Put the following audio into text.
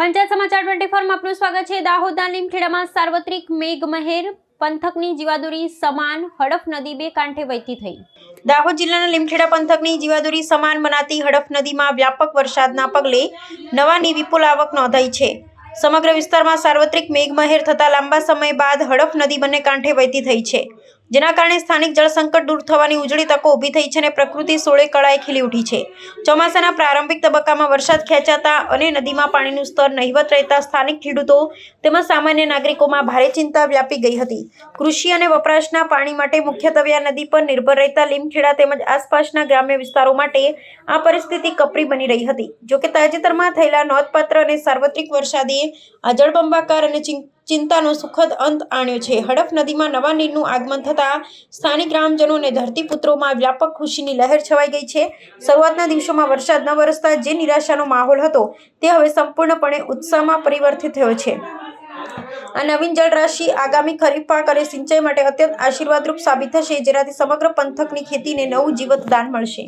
પંચાયત સમાચાર 24 માં આપનું સ્વાગત છે। દાહોદના લીમખેડામાં સાર્વત્રિક મેઘમહેર, પંથકની જીવાદોરી સમાન હડફ નદી બે કાંઠે વહેતી થઈ। દાહોદ જિલ્લાના લીમખેડા પંથકની જીવાદોરી સમાન મનાતી હડફ નદીમાં વ્યાપક વરસાદના પગલે નવાની વિપુલ આવક નોંધાઈ છે। સમગ્ર વિસ્તારમાં સાર્વત્રિક મેઘમહેર થતા લાંબા સમય બાદ હડફ નદી બંને કાંઠે વહેતી થઈ છે, જેના કારણે સ્થાનિક જળ સંકટ દૂર થવાની ઉજળી તકો ઊભી થઈ છે અને પ્રકૃતિ સોળે કળાએ ખીલી ઉઠી છે। ચોમાસાના પ્રારંભિક તબક્કામાં વરસાદ ખેંચાતા અને નદીમાં પાણીનું સ્તર નહિવત રહેતા સ્થાનિક ખેડૂતો તેમજ સામાન્ય નાગરિકોમાં ભારે ચિંતા વ્યાપી ગઈ હતી। કૃષિ અને વપરાશના પાણી માટે મુખ્યત્વે આ નદી પર નિર્ભર રહેતા લીમખેડા તેમજ આસપાસના ગ્રામ્ય વિસ્તારો માટે આ પરિસ્થિતિ કપરી બની રહી હતી। જોકે તાજેતરમાં થયેલા નોંધપાત્ર અને સાર્વત્રિક વરસાદે આ જળબંબાકાર અને ચિંતાનો સુખદ અંત આણ્યો છે। હડફ નદીમાં નવા નીરનું આગમન થતાં સ્થાનિક ગ્રામજનો અને ધરતીપુત્રોમાં વ્યાપક ખુશીની લહેર છવાઈ ગઈ છે। શરૂઆતના દિવસોમાં વરસાદ ન વરસતા જે નિરાશાનો માહોલ હતો તે હવે સંપૂર્ણપણે ઉત્સાહમાં પરિવર્તિત થયો છે। આ નવીન જળરાશિ આગામી ખરીફ પાક અને સિંચાઈ માટે અત્યંત આશીર્વાદરૂપ સાબિત થશે, જેનાથી સમગ્ર પંથકની ખેતીને નવું જીવતદાન મળશે।